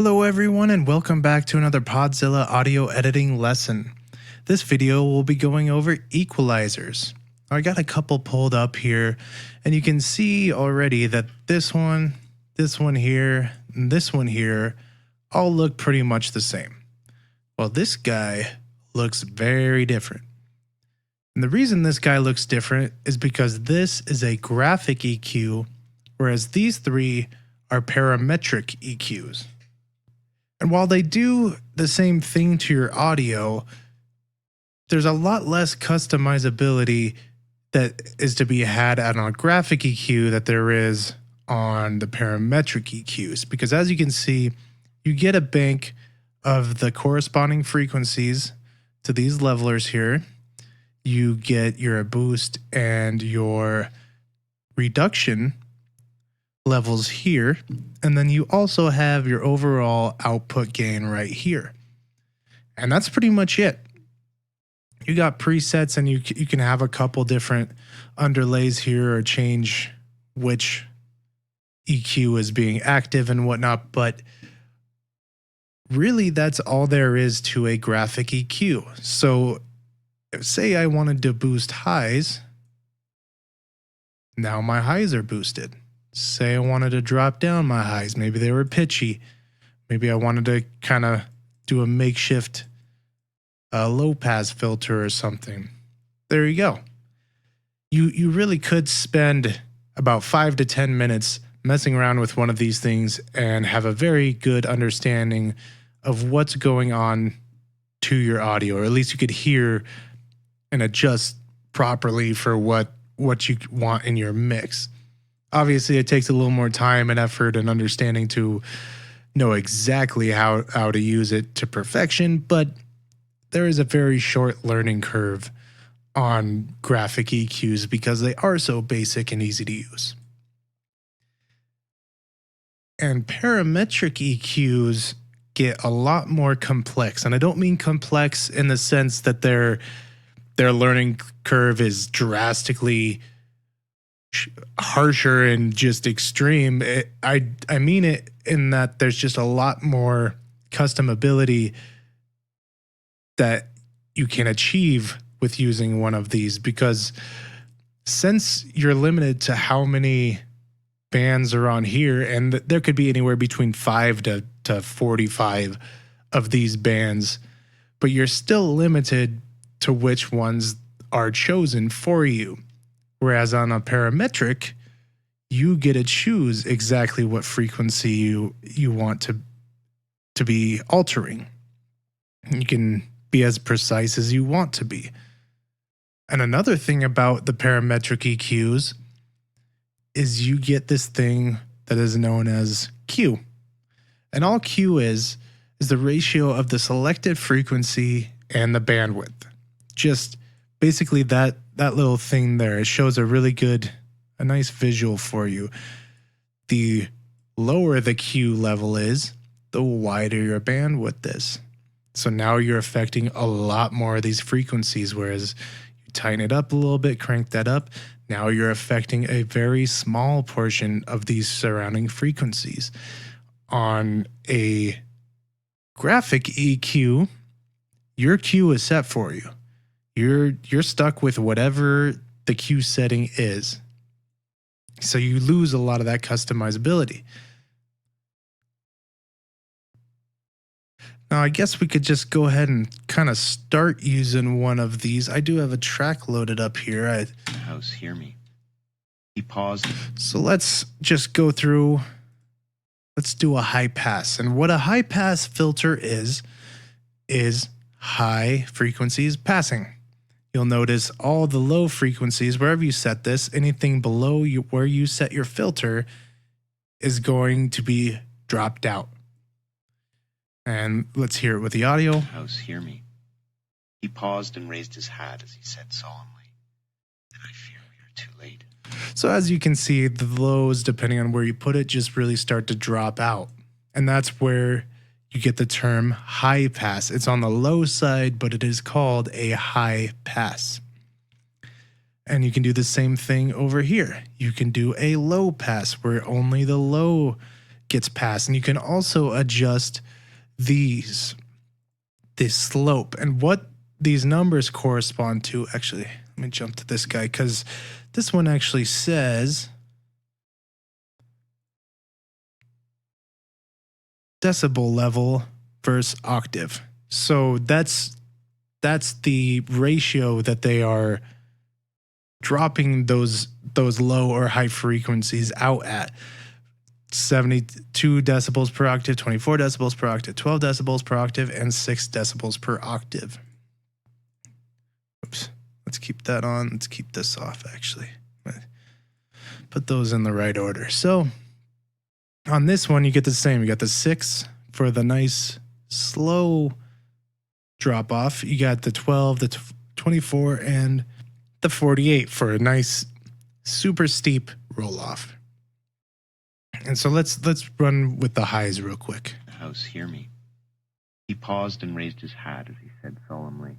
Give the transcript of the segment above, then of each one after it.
Hello everyone and welcome back to another Podzilla audio editing lesson. This video will be going over equalizers. I got a couple pulled up here and you can see already that this one here, and this one here all look pretty much the same. Well, this guy looks very different. And the reason this guy looks different is because this is a graphic EQ, whereas these three are parametric EQs. And while they do the same thing to your audio, there's a lot less customizability that is to be had on a graphic EQ that there is on the parametric EQs. Because as you can see, you get a bank of the corresponding frequencies to these levelers here. You get your boost and your reduction levels here, and then you also have your overall output gain right here. And that's pretty much it. You got presets and you can have a couple different underlays here or change which EQ is being active and whatnot, but really that's all there is to a graphic EQ. So say I wanted to boost highs, now my highs are boosted. Say I wanted to drop down my highs, maybe they were pitchy. Maybe I wanted to kind of do a makeshift low pass filter or something. There you go. You really could spend about 5 to 10 minutes messing around with one of these things and have a very good understanding of what's going on to your audio, or at least you could hear and adjust properly for what you want in your mix. Obviously, it takes a little more time and effort and understanding to know exactly how to use it to perfection, but there is a very short learning curve on graphic EQs because they are so basic and easy to use. And parametric EQs get a lot more complex, and I don't mean complex in the sense that their learning curve is drastically harsher and just extreme. I mean it in that there's just a lot more customability that you can achieve with using one of these, because since you're limited to how many bands are on here, and there could be anywhere between 5 to 45 of these bands, but you're still limited to which ones are chosen for you. Whereas on a parametric, you get to choose exactly what frequency you want to be altering. You can be as precise as you want to be. And another thing about the parametric EQs is you get this thing that is known as Q. And all Q is the ratio of the selected frequency and the bandwidth. Just basically that little thing there. It shows a nice visual for you. The lower the Q level is, the wider your bandwidth is. So now you're affecting a lot more of these frequencies, whereas you tighten it up a little bit, crank that up, now you're affecting a very small portion of these surrounding frequencies. On a graphic EQ, your Q is set for you. You're stuck with whatever the Q setting is. So you lose a lot of that customizability. Now, I guess we could just go ahead and kind of start using one of these. I do have a track loaded up here. House, hear me. He paused. So let's just go through. Let's do a high pass. And what a high pass filter is high frequencies passing. You'll notice all the low frequencies, wherever you set this, anything below where you set your filter is going to be dropped out. And let's hear it with the audio. House, hear me. He paused and raised his hat as he said solemnly, "Then I fear we are too late." So as you can see, the lows, depending on where you put it, just really start to drop out. And that's where you get the term high pass. It's on the low side, but it is called a high pass. And you can do the same thing over here. You can do a low pass where only the low gets passed. And you can also adjust this slope. And what these numbers correspond to, actually, let me jump to this guy because this one actually says decibel level versus octave. So that's the ratio that they are dropping those low or high frequencies out at. 72 decibels per octave, 24 decibels per octave, 12 decibels per octave, and 6 decibels per octave. Oops. Let's keep that on. Let's keep this off, actually. Put those in the right order. So on this one, you get the same. You got the 6 for the nice slow drop off. You got the 12, the 24, and the 48 for a nice super steep roll off. And so let's run with the highs real quick. The house, hear me. He paused and raised his hat as he said solemnly,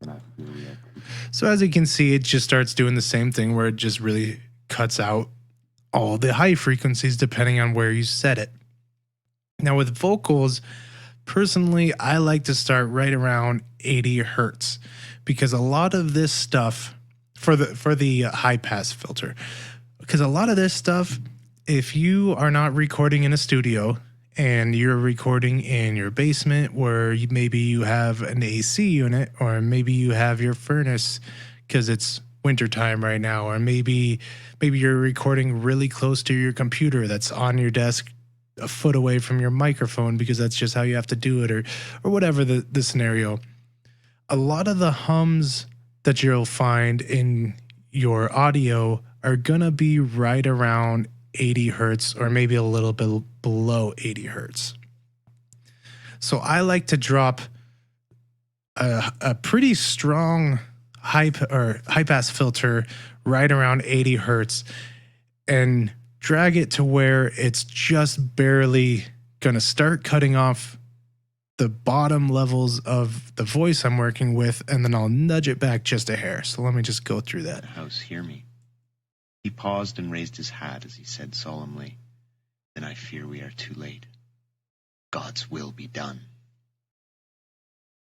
"And I feel we are two." So as you can see, it just starts doing the same thing where it just really cuts out all the high frequencies depending on where you set it. Now with vocals, personally, I like to start right around 80 hertz because a lot of this stuff for the high pass filter, because a lot of this stuff, if you are not recording in a studio and you're recording in your basement where maybe you have an AC unit, or maybe you have your furnace because it's wintertime right now, or maybe you're recording really close to your computer that's on your desk a foot away from your microphone because that's just how you have to do it, or whatever the scenario. A lot of the hums that you'll find in your audio are gonna be right around 80 hertz or maybe a little bit below 80 hertz. So I like to drop a pretty strong high pass filter right around 80 hertz and drag it to where it's just barely going to start cutting off the bottom levels of the voice I'm working with, and then I'll nudge it back just a hair. So let me just go through that. The house, hear me. He paused and raised his hat as he said solemnly, "Then I fear we are too late. God's will be done."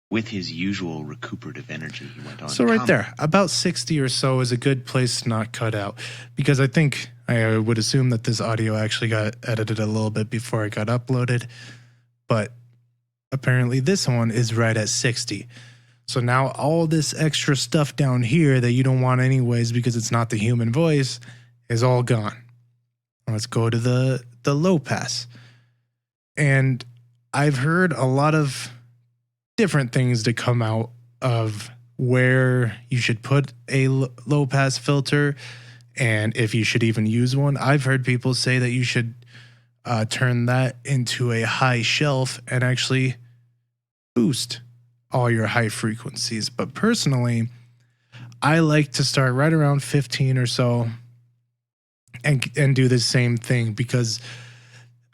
With his usual recuperative energy, he went on. So right there, about 60 or so is a good place to not cut out, because I think I would assume that this audio actually got edited a little bit before it got uploaded, but apparently this one is right at 60. So now all this extra stuff down here that you don't want anyways because it's not the human voice is all gone. Let's go to the low pass. And I've heard a lot of different things to come out of where you should put a low pass filter and if you should even use one. I've heard people say that you should turn that into a high shelf and actually boost all your high frequencies. But personally, I like to start right around 15 or so and do the same thing, because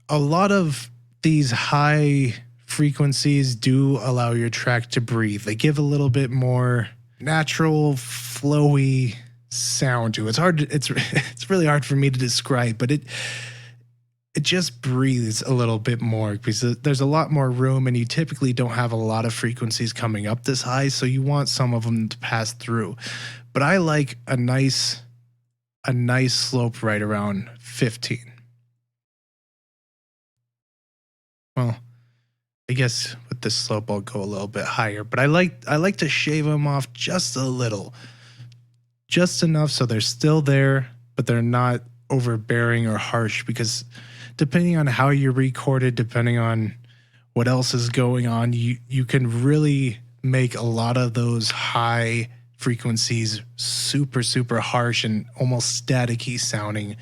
a lot of these high frequencies do allow your track to breathe. They give a little bit more natural, flowy sound to it. It's really hard for me to describe, but it just breathes a little bit more because there's a lot more room, and you typically don't have a lot of frequencies coming up this high, so you want some of them to pass through. But I like a nice slope right around 15. Well, I guess with this slope I'll go a little bit higher, but I like to shave them off just a little, just enough so they're still there, but they're not overbearing or harsh, because depending on how you recorded, depending on what else is going on, you can really make a lot of those high frequencies super, super harsh and almost staticky sounding.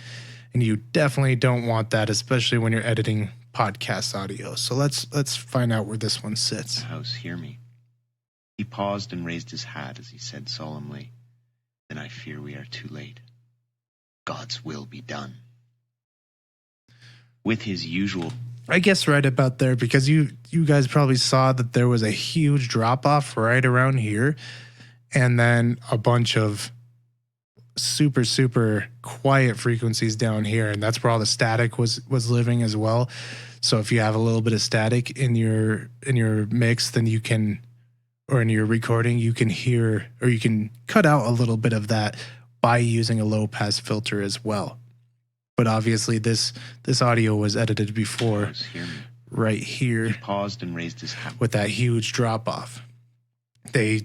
And you definitely don't want that, especially when you're editing podcast audio. So let's find out where this one sits. The house, hear me. He paused and raised his hat as he said solemnly, "Then I fear we are too late. God's will be done." With his usual, I guess right about there, because you guys probably saw that there was a huge drop off right around here, and then a bunch of super, super quiet frequencies down here, and that's where all the static was living as well. So if you have a little bit of static in your mix, then you can, or in your recording, you can hear, or you can cut out a little bit of that by using a low pass filter as well. But obviously this audio was edited before, right here. He paused and raised his hand with that huge drop off. They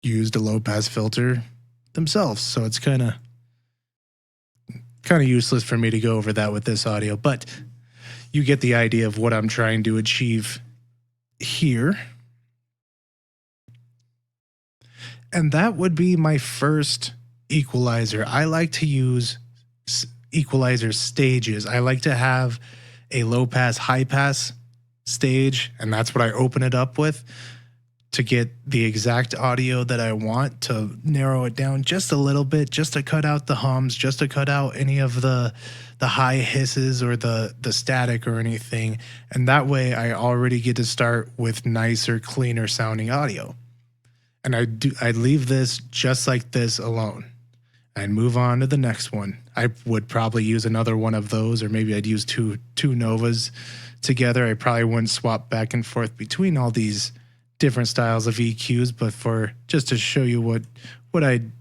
used a low pass filter themselves, so it's kind of useless for me to go over that with this audio, but you get the idea of what I'm trying to achieve here. And that would be my first equalizer. I like to use equalizer stages. I like to have a low pass, high pass stage, and that's what I open it up with to get the exact audio that I want, to narrow it down just a little bit, just to cut out the hums, just to cut out any of the high hisses or the static or anything. And that way I already get to start with nicer, cleaner sounding audio. And I'd leave this just like this alone. I'd move on to the next one. I would probably use another one of those, or maybe I'd use two Novas together. I probably wouldn't swap back and forth between all these different styles of EQs, but for just to show you what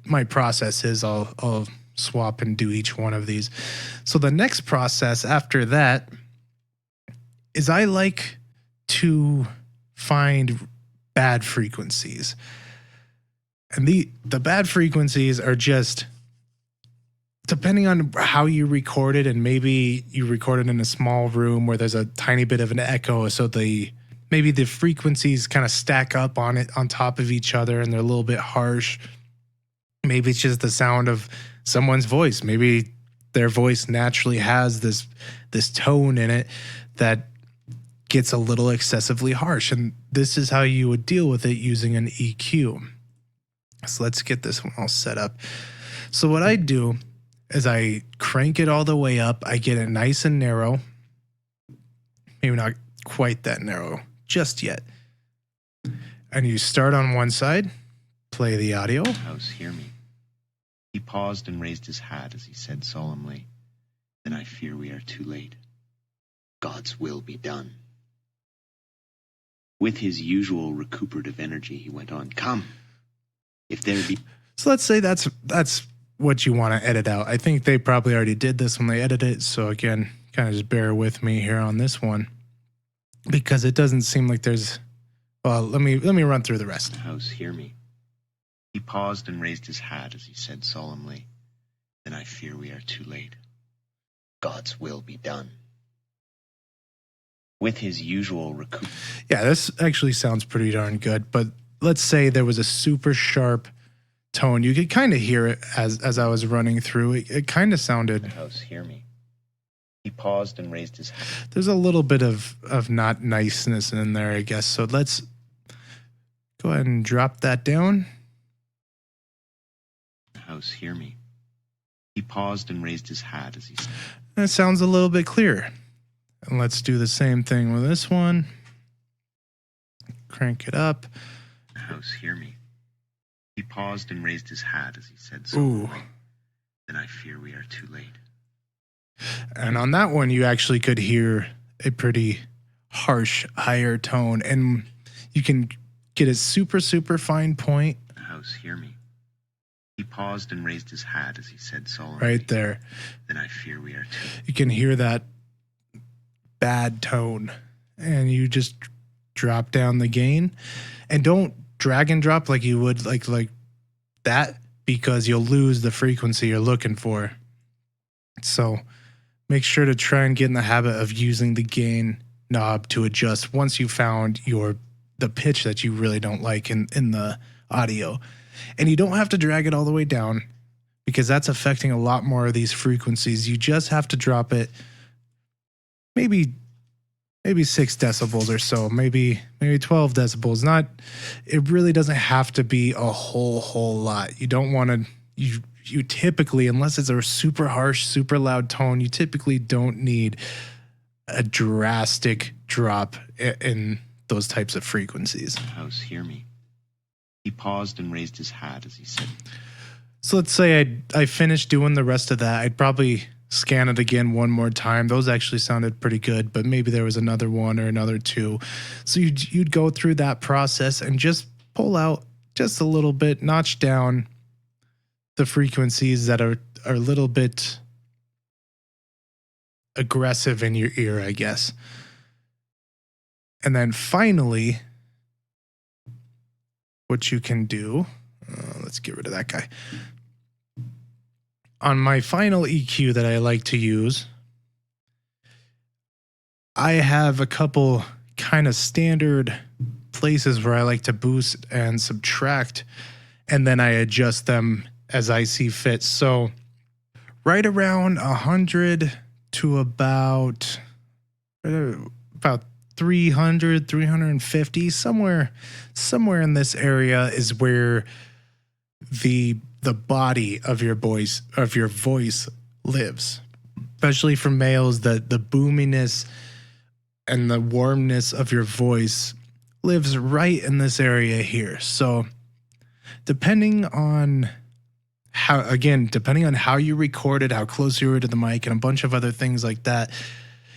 my process is, I'll swap and do each one of these. So the next process after that is I like to find bad frequencies. And the bad frequencies are just, depending on how you record it, and maybe you record it in a small room where there's a tiny bit of an echo, so maybe the frequencies kind of stack up on top of each other and they're a little bit harsh. Maybe it's just the sound of someone's voice. Maybe their voice naturally has this tone in it that gets a little excessively harsh. And this is how you would deal with it using an EQ. So let's get this one all set up. So what I do is I crank it all the way up. I get it nice and narrow. Maybe not quite that narrow just yet. And you start on one side, play the audio. House, hear me. He paused and raised his hat as he said solemnly, "Then I fear we are too late. God's will be done." With his usual recuperative energy, he went on, "Come, if there be..." So let's say that's what you want to edit out. I think they probably already did this when they edited it. So again, kind of just bear with me here on this one, because it doesn't seem like there's, well, let me run through the rest. House, hear me. He paused and raised his hat as he said solemnly, "Then I fear we are too late. God's will be done." With his usual Yeah, this actually sounds pretty darn good, but let's say there was a super sharp tone. You could kind of hear it as I was running through. It kind of sounded... House, hear me. He paused and raised his hat. There's a little bit of not niceness in there, I guess. So let's go ahead and drop that down. House, hear me. He paused and raised his hat as he said. And it sounds a little bit clearer. And let's do the same thing with this one. Crank it up. House, hear me. He paused and raised his hat as he said solemnly, "Then I fear we are too late." And on that one, you actually could hear a pretty harsh, higher tone. And you can get a super, super fine point. House, hear me. He paused and raised his hat as he said solemnly, right there. "Then I fear we are too late." You can hear that bad tone. And you just drop down the gain. And don't drag and drop like you would like that, because you'll lose the frequency you're looking for. So make sure to try and get in the habit of using the gain knob to adjust once you found the pitch that you really don't like in the audio. And you don't have to drag it all the way down, because that's affecting a lot more of these frequencies. You just have to drop it maybe 6 decibels or so, maybe 12 decibels. It really doesn't have to be a whole lot. You don't want to, you typically, unless it's a super harsh, super loud tone, you typically don't need a drastic drop in those types of frequencies. House, hear me. He paused and raised his hat as he said. So let's say I finished doing the rest of that. I'd probably scan it again one more time. Those actually sounded pretty good, but maybe there was another one or another two. So you'd go through that process and just pull out just a little bit, notch down the frequencies that are a little bit aggressive in your ear, I guess. And then finally, what you can do, let's get rid of that guy. On my final EQ that I like to use, I have a couple kind of standard places where I like to boost and subtract, and then I adjust them as I see fit. So right around 100 to about 300, 350, somewhere in this area is where the body of your voice lives. Especially for males, the boominess and the warmness of your voice lives right in this area here. So depending on how you recorded, how close you were to the mic, and a bunch of other things like that,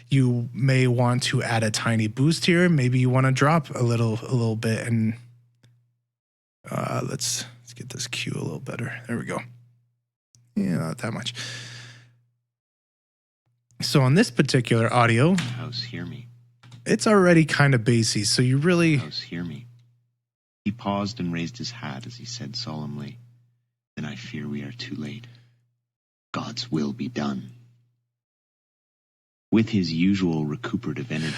you may want to add a tiny boost here. Maybe you want to drop a little bit, and let's get this cue a little better. There we go. Yeah, not that much. So on this particular audio, House, hear me. It's already kind of bassy, so you really... House, hear me. He paused and raised his hat as he said solemnly, "Then I fear we are too late. God's will be done." With his usual recuperative energy,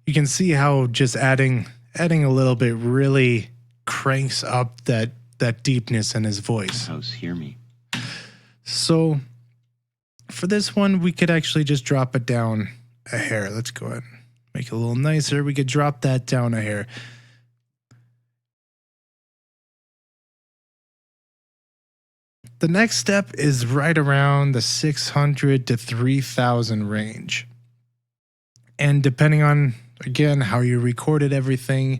you can see how just adding a little bit really cranks up that deepness in his voice. House, hear me. So for this one, we could actually just drop it down a hair. Let's go ahead and make it a little nicer. We could drop that down a hair. The next step is right around the 600 to 3000 range. And depending on, again, how you recorded everything,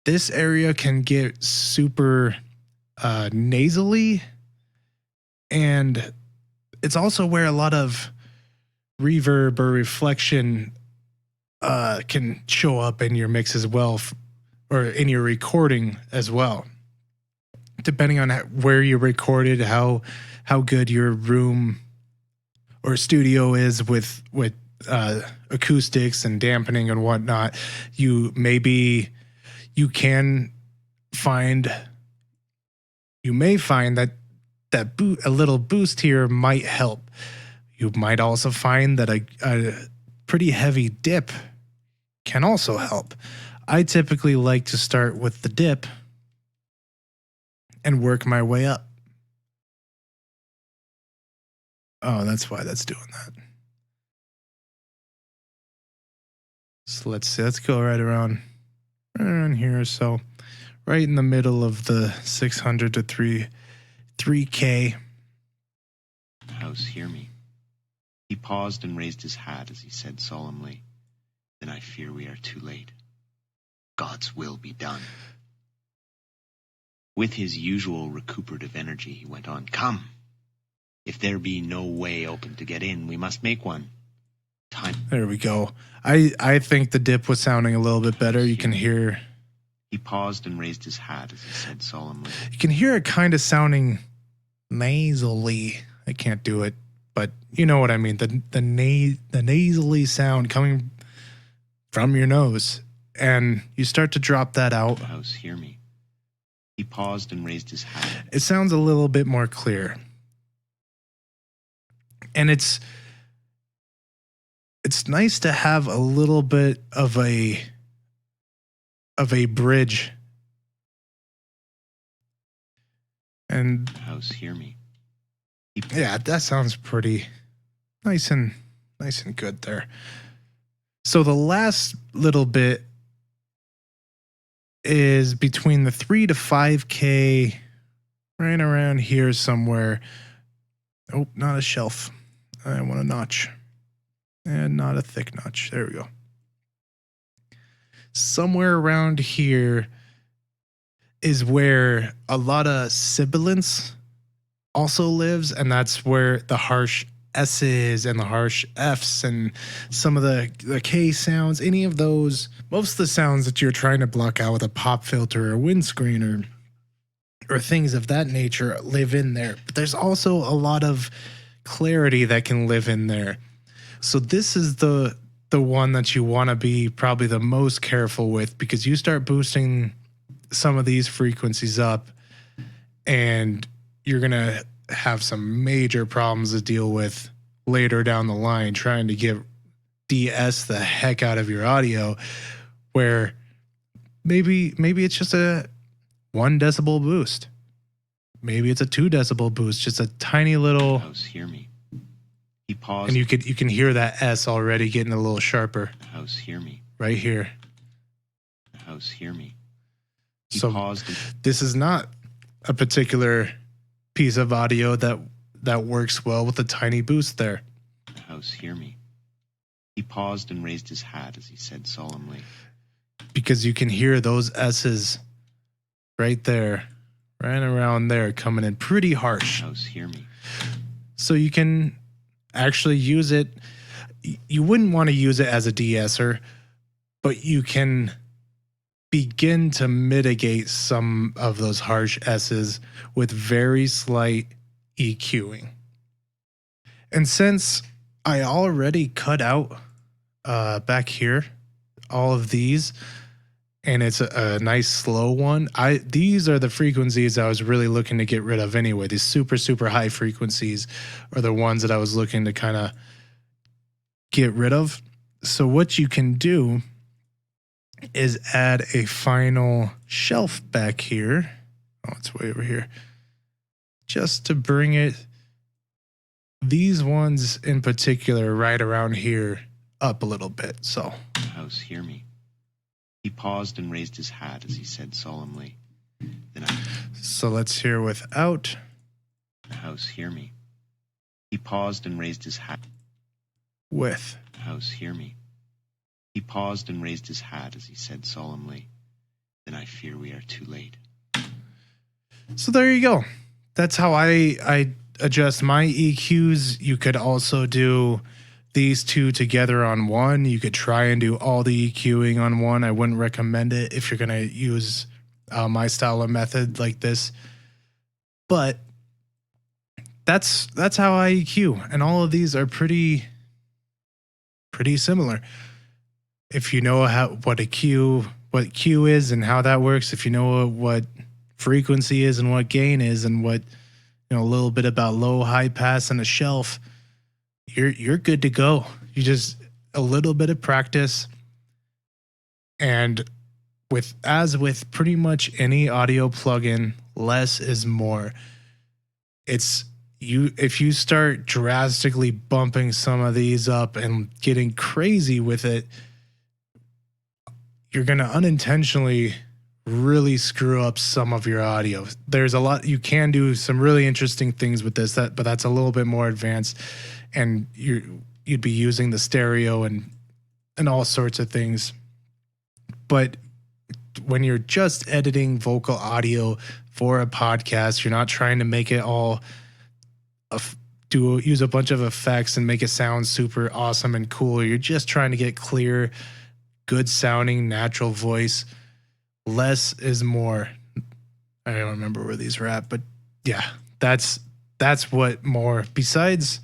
this area can get super nasally, and it's also where a lot of reverb or reflection can show up in your mix as well, or in your recording as well. Depending on where you recorded, how good your room or studio is with acoustics and dampening and whatnot, you may find that a little boost here might help. You might also find that a pretty heavy dip can also help. I typically like to start with the dip and work my way up. Oh, that's why that's doing that. So let's see, let's go right around here. So right in the middle of the 600 to 3K. House, hear me. He paused and raised his hat as he said solemnly, "Then I fear we are too late. God's will be done." With his usual recuperative energy, he went on, "Come. If there be no way open to get in, we must make one. Time." There we go. I think the dip was sounding a little bit better. You can hear... He paused and raised his hat as he said solemnly. You can hear it kind of sounding nasally. I can't do it, but you know what I mean. The nasally sound coming from your nose, and you start to drop that out. House, hear me. He paused and raised his hat. It sounds a little bit more clear. And it's nice to have a little bit of a bridge. And House, hear me. Yeah, that sounds pretty nice and good there. So the last little bit is between the 3 to 5K, right around here somewhere. Oh, not a shelf. I want a notch. And not a thick notch. There we go. Somewhere around here is where a lot of sibilance also lives, and that's where the harsh S's and the harsh F's and some of the K sounds, any of those, most of the sounds that you're trying to block out with a pop filter or windscreen or things of that nature live in there. But there's also a lot of clarity that can live in there. So this is the one that you want to be probably the most careful with, because you start boosting some of these frequencies up and you're going to have some major problems to deal with later down the line trying to get DS the heck out of your audio, where maybe it's just a 1 decibel boost. Maybe it's a 2 decibel boost, just a tiny little. House, hear me. He paused. And you can hear that S already getting a little sharper. House, hear me. Right here. House, hear me. He So paused. This is not a particular piece of audio that works well with a tiny boost there. House, hear me. He paused and raised his hat as he said solemnly, because you can hear those S's right there, right around there, coming in pretty harsh. House, hear me. So you can actually use it. You wouldn't want to use it as a de-esser, but you can begin to mitigate some of those harsh S's with very slight EQing. And since I already cut out back here all of these, and it's a nice slow one, these are the frequencies I was really looking to get rid of anyway. These super high frequencies are the ones that I was looking to kind of get rid of. So what you can do is add a final shelf back here. Oh, it's way over here. Just to bring it, these ones in particular, right around here, up a little bit. So, House, hear me. He paused and raised his hat as he said solemnly, so let's hear without. House, hear me. He paused and raised his hat. With. House, hear me. He paused and raised his hat as he said solemnly, then I fear we are too late. So there you go. That's how I adjust my EQs. You could also do these two together on one. You could try and do all the EQing on one. I wouldn't recommend it if you're going to use my style of method like this. But that's how I EQ. And all of these are pretty similar. If you know what Q is and how that works, if you know what frequency is and what gain is and what, a little bit about low, high pass and a shelf, you're good to go. You just a little bit of practice, and as with pretty much any audio plugin, less is more. If you start drastically bumping some of these up and getting crazy with it, you're going to unintentionally really screw up some of your audio. There's a lot, you can do some really interesting things with this, but that's a little bit more advanced, and you'd be using the stereo and all sorts of things. But when you're just editing vocal audio for a podcast, you're not trying to make it all use a bunch of effects and make it sound super awesome and cool. You're just trying to get clear, good sounding, natural voice. Less is more. I don't remember where these are at, but yeah, that's what more. Besides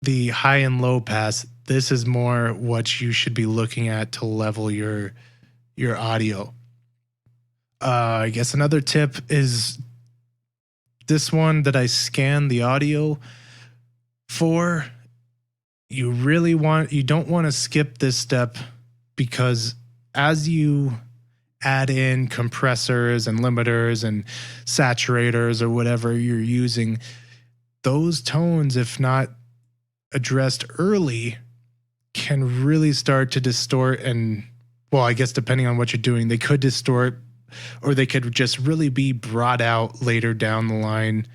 the high and low pass, this is more what you should be looking at to level your audio. I guess another tip is this one that I scan the audio for. You don't want to skip this step, because as you add in compressors and limiters and saturators or whatever you're using, those tones, if not addressed early, can really start to distort. And, well, I guess depending on what you're doing, they could distort, or they could just really be brought out later down the line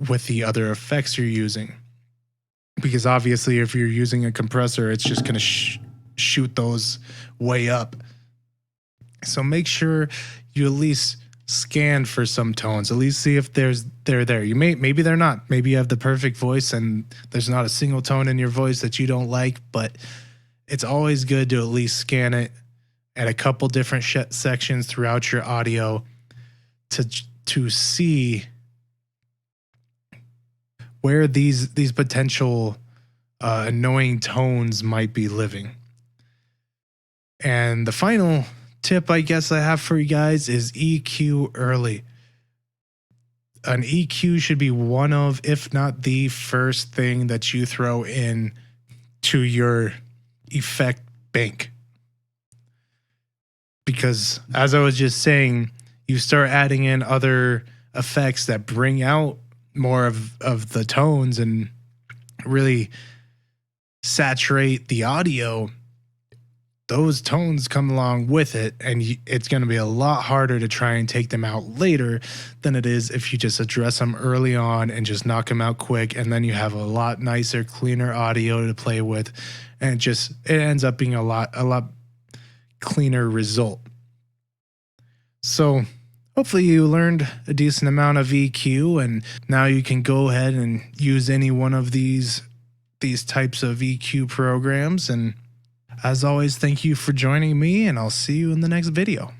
with the other effects you're using. Because obviously, if you're using a compressor, it's just going to shoot those way up. So make sure you at least scan for some tones, at least see if they're there. Maybe they're not. Maybe you have the perfect voice and there's not a single tone in your voice that you don't like, but it's always good to at least scan it at a couple different sections throughout your audio to see where these potential annoying tones might be living. And the final tip I guess I have for you guys is EQ early. An EQ should be one of, if not the first thing that you throw in to your effect bank. Because as I was just saying, you start adding in other effects that bring out more of the tones and really saturate the audio. Those tones come along with it, and it's going to be a lot harder to try and take them out later than it is if you just address them early on and just knock them out quick, and then you have a lot nicer, cleaner audio to play with, and it ends up being a lot cleaner result. So hopefully you learned a decent amount of EQ, and now you can go ahead and use any one of these types of EQ programs. And as always, thank you for joining me, and I'll see you in the next video.